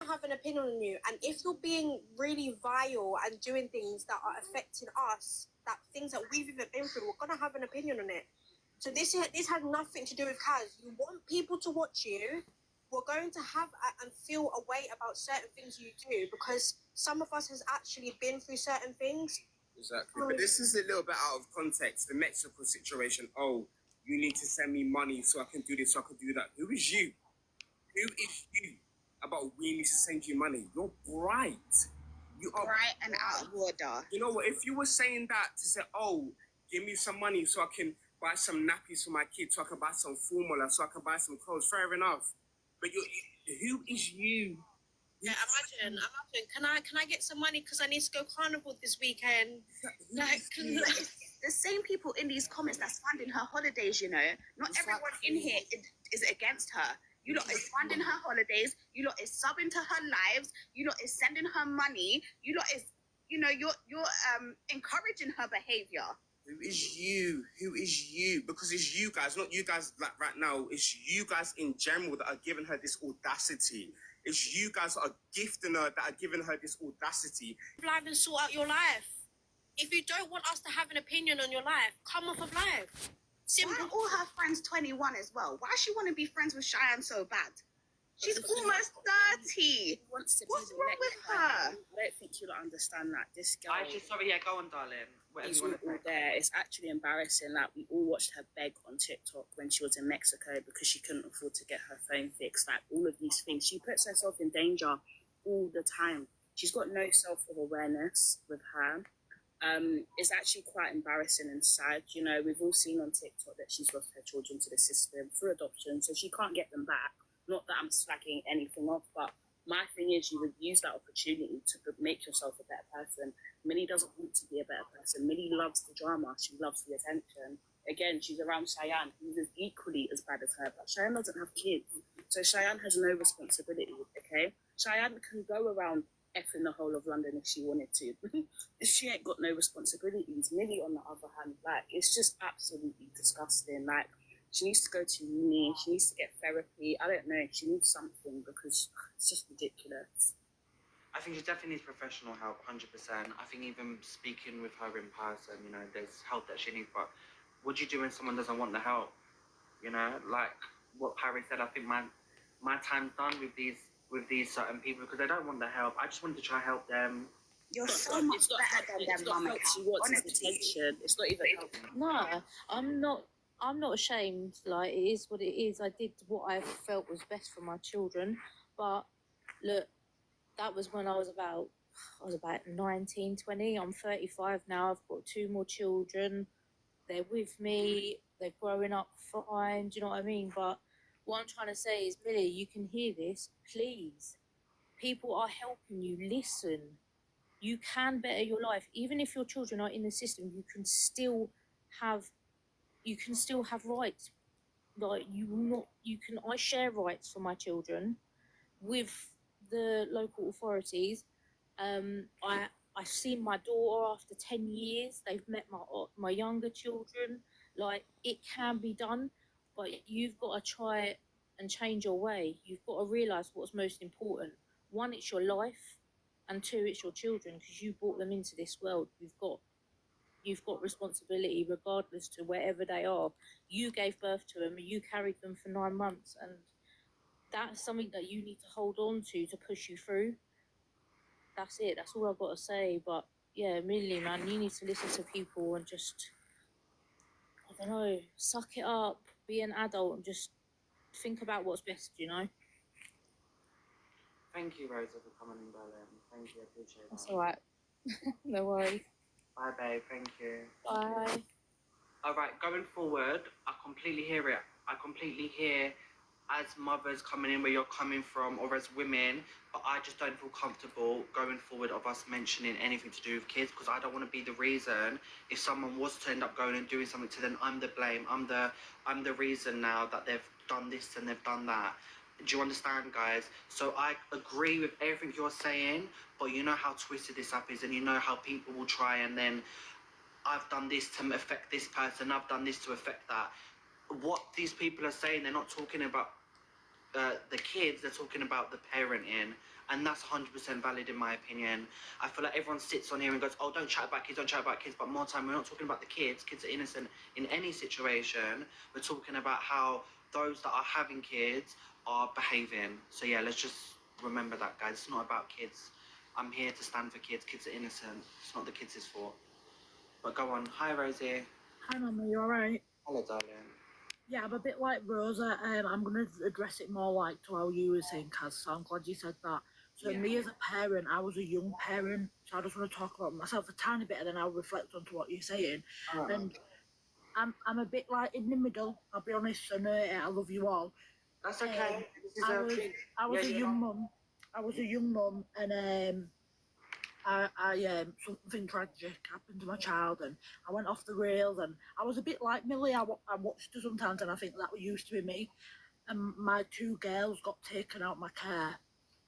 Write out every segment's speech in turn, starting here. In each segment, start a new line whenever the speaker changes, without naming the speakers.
have an opinion on you, and if you're being really vile and doing things that are affecting us, that things that we've even been through, we're gonna have an opinion on it. So this had nothing to do with Kaz. You want people to watch you. We're going to have and feel a way about certain things you do because some of us has actually been through certain things.
Exactly. But this is a little bit out of context. The Mexico situation. Oh, you need to send me money so I can do this, so I can do that. Who is you? Who is you about we need to send you money? You're bright. You are
bright and out of order.
You know what? If you were saying that to say, oh, give me some money so I can buy some nappies for my kids, so I can buy some formula, so I can buy some clothes, fair enough. But who is you?
Yeah, imagine. Can I get some money because I need to go carnival this weekend? Like,
the same people in these comments that's funding her holidays, you know. Not everyone in here is against her. You lot is funding her holidays. You lot is subbing to her lives. You lot is sending her money. You lot is, you know, you're encouraging her behavior.
Who is you? Who is you? Because it's you guys, not you guys like right now. It's you guys in general that are giving her this audacity. It's you guys that are gifting her, that are giving her this audacity.
Live and sort out your life. If you don't want us to have an opinion on your life, come off of live.
Simple. Why are all her friends 21 as well? Why does she want to be friends with Cheyenne so bad? She's almost 30. What's wrong with her?
I don't think you'll understand that. This girl...
Sorry, yeah, go on, darling.
It's all there. It's actually embarrassing. Like, we all watched her beg on TikTok when she was in Mexico because she couldn't afford to get her phone fixed. Like, all of these things. She puts herself in danger all the time. She's got no self-awareness with her. It's actually quite embarrassing and sad. You know, we've all seen on TikTok that she's lost her children to the system through adoption, so she can't get them back. Not that I'm slagging anything off, but my thing is you would use that opportunity to make yourself a better person. Millie doesn't want to be a better person. Millie loves the drama. She loves the attention. Again, she's around Cheyenne, who is equally as bad as her, but Cheyenne doesn't have kids. So Cheyenne has no responsibility, okay? Cheyenne can go around effing the whole of London if she wanted to. She ain't got no responsibilities. Millie, on the other hand, like, it's just absolutely disgusting. Like, she needs to go to uni, she needs to get therapy. I don't know, she needs something because it's just ridiculous.
I think she definitely needs professional help, 100%. I think even speaking with her in person, you know, there's help that she needs, but what do you do when someone doesn't want the help? You know, like what Harry said, I think my time's done with these certain people because they don't want the help. I just wanted to try to help them.
You're so much better than them, Mamakaz.
It's not even helping.
No, I'm not ashamed. Like, it is what it is. I did what I felt was best for my children. But look, that was when I was about 19, 20. I'm 35 now. I've got 2 more children. They're with me. They're growing up fine. Do you know what I mean? But what I'm trying to say is, Millie, you can hear this. Please. People are helping you. Listen. You can better your life. Even if your children are in the system, you can still have rights. Like, I share rights for my children with the local authorities. I've seen my daughter after 10 years. They've met my younger children. Like, it can be done, but you've got to try and change your way. You've got to realise what's most important. 1, it's your life, and 2, it's your children, because you brought them into this world. You've got responsibility regardless to wherever they are. You gave birth to them, you carried them for 9 months, and that's something that you need to hold on to push you through. That's it. That's all I've got to say. But yeah, Millie, man, you need to listen to people and just, I don't know, suck it up, be an adult and just think about what's best, you know?
Thank you, Rosa, for coming in, darling. Thank you, I appreciate that.
That's all right. No worries.
Bye, babe. Thank you.
Bye.
All right, going forward, I completely hear it. I completely hear as mothers coming in where you're coming from, or as women, but I just don't feel comfortable going forward of us mentioning anything to do with kids, because I don't want to be the reason if someone was to end up going and doing something to them. I'm the blame. I'm the reason now that they've done this and they've done that. Do you understand, guys? So I agree with everything you're saying, but you know how twisted this up is, and you know how people will try and then, I've done this to affect this person, I've done this to affect that. What these people are saying, they're not talking about the kids, they're talking about the parenting, and that's 100% valid in my opinion. I feel like everyone sits on here and goes, "Oh, don't chat about kids, don't chat about kids," but more time we're not talking about the kids. Kids are innocent in any situation. We're talking about how those that are having kids are behaving. So yeah, let's just remember that, guys. It's not about kids. I'm here to stand for kids. Kids are innocent. It's not the kids' fault. But go on. Hi, Rosie.
Hi, Mama, you alright?
Hello, darling.
Yeah, I'm a bit like Rosa. I'm going to address it more like to how you were saying, Kaz, so I'm glad you said that. So
Yeah.
me as a parent, I was a young parent, so I just want to talk about myself a tiny bit and then I'll reflect onto what you're saying. And I'm a bit like in the middle, I'll be honest, so no, I love you all.
That's okay.
I was a young mum. I was a young mum and something tragic happened to my child and I went off the rails and I was a bit like Millie. I watched her sometimes and I think that used to be me. And my two girls got taken out of my care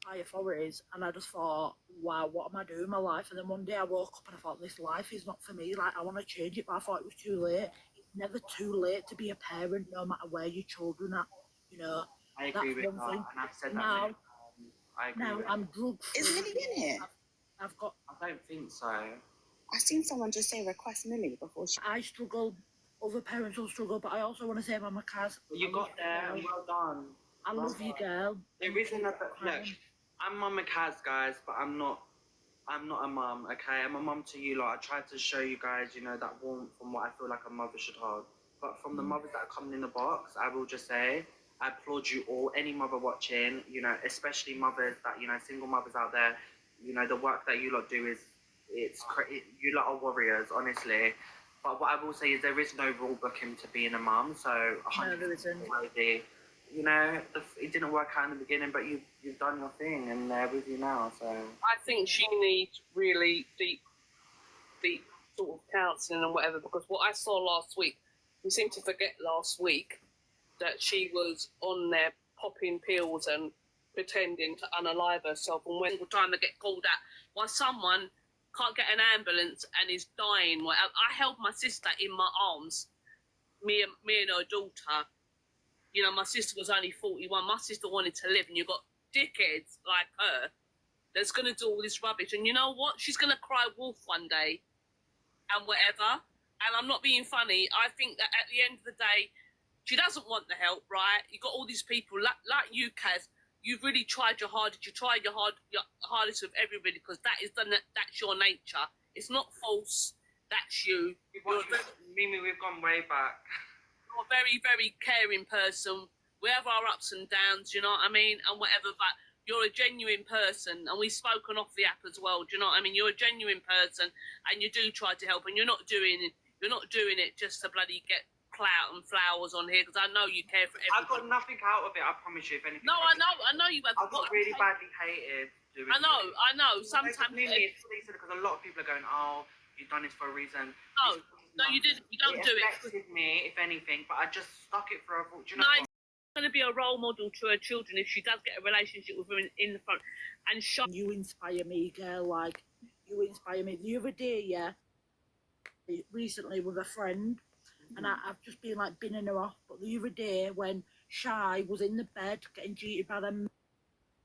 by authorities and I just thought, wow, what am I doing in my life? And then one day I woke up and I thought, this life is not for me. Like, I want to change it, but I thought it was too late. It's never too late to be a parent, no matter where your children are. You know,
I agree
that's
with
one
that,
thing.
and I've said that
Now,
many times. I agree
now
with
I'm drug free.
Is Millie in here?
I've got.
I don't think so.
I seen someone just say request Millie before she.
I struggle. Other parents will struggle, but I also want to say, Mamakaz,
You got there, and well done.
I love you, girl.
There isn't a look. I'm Mamakaz, guys, but I'm not a mum. Okay, I'm a mum to you lot. I tried to show you guys, you know, that warmth from what I feel like a mother should hold. But from the mothers that are coming in the box, I will just say, I applaud you all. Any mother watching, you know, especially mothers that, you know, single mothers out there, you know, the work that you lot do is, you lot are warriors, honestly. But what I will say is there is no rule book into being a mum. So 100% Rosie, you know, it didn't work out in the beginning, but you've done your thing, and they're with you now. So
I think she needs really deep sort of counselling and whatever, because what I saw last week, we seem to forget last week that she was on there popping pills and pretending to unalive herself, and when time they get called out, while someone can't get an ambulance and is dying. I held my sister in my arms, me and her daughter. You know, my sister was only 41. My sister wanted to live, and you've got dickheads like her that's going to do all this rubbish. And you know what? She's going to cry wolf one day and whatever. And I'm not being funny. I think that at the end of the day, she doesn't want the help, right? You've got all these people like you, Kaz. You've really tried your hardest. You tried your hardest with everybody, because that's your nature. It's not false. That's you.
Mimi, we've gone way back.
You're a very, very caring person. We have our ups and downs, you know what I mean, and whatever. But you're a genuine person, and we've spoken off the app as well. Do you know what I mean? You're a genuine person, and you do try to help, and you're not doing it just to bloody get clout and flowers on here, because I know you care for everyone.
I've got nothing out of it, I promise you. If anything,
no, I know you have.
I got really badly hated doing
I know. Sometimes
it's because a lot of people are going, "Oh, you've done this for a reason."
No, you didn't. You don't do it.
It affected me, if anything, but I just stuck it for a. Do you know
what? Going to be a role model to her children if she does get a relationship with women in the front, and
you inspire me, girl. Like, you inspire me. The other day, recently with a friend, and I've just been like binning her off. But the other day, when Shy was in the bed getting cheated by them,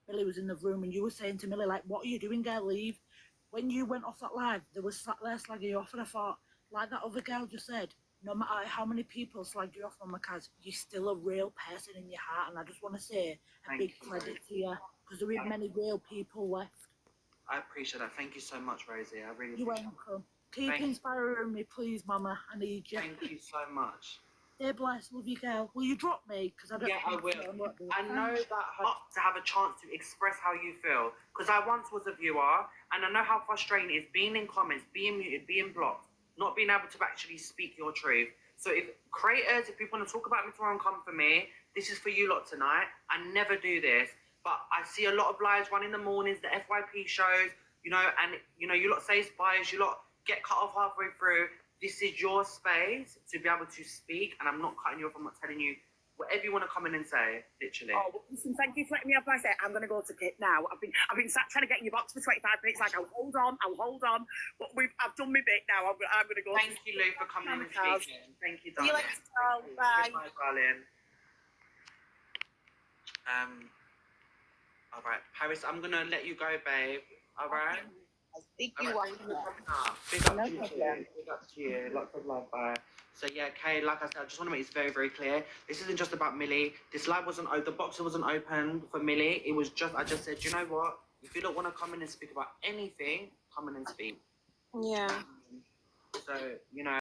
Millie was in the room, and you were saying to Millie, like, "What are you doing, girl? Leave." When you went off that live, there was sat there slagging you off, and I thought, like that other girl just said, no matter how many people slag you off on Mamakaz, you're still a real person in your heart. And I just want to say a big credit to you, because there isn't many real people left.
I appreciate that. Thank you so much, Rosie. I really
You're welcome. Keep inspiring me, please, Mama. I need you.
Thank you so much.
Stay blessed. Love you, girl. Will you drop me? Because I don't.
Yeah, I will. I know that to have a chance to express how you feel, because I once was a viewer, and I know how frustrating it is being in comments, being muted, being blocked, not being able to actually speak your truth. So if creators, if people want to talk about me tomorrow and come for me, this is for you lot tonight. I never do this, but I see a lot of lives run in the mornings, the FYP shows, you know, and you know, you lot say it's biased, you lot get cut off halfway through. This is your space to be able to speak, and I'm not cutting you off. I'm not telling you whatever you want to come in and say, literally.
Oh, well, listen, thank you for letting me have my say. I'm going to go to Kit now. I've been sat trying to get in your box for 25 minutes. Like, I'll hold on. But I've done my bit now. I'm going to go.
Thank you, Lou, for coming in and speaking. Thank you, darling.
See you later. Bye.
Bye, darling. All right, Paris, I'm gonna let you go, babe. All right.
Big
All
you
right,
up.
thank you for coming up. Big up
No
to you.
problem.
Big up to you. Lots of love, bye. So yeah, Kay, like I said, I just want to make this very, very clear. This isn't just about Millie. This live wasn't open. The boxer wasn't open for Millie. It was just, I just said, you know what? If you don't want to come in and speak about anything, come in and speak.
Yeah.
So, you know.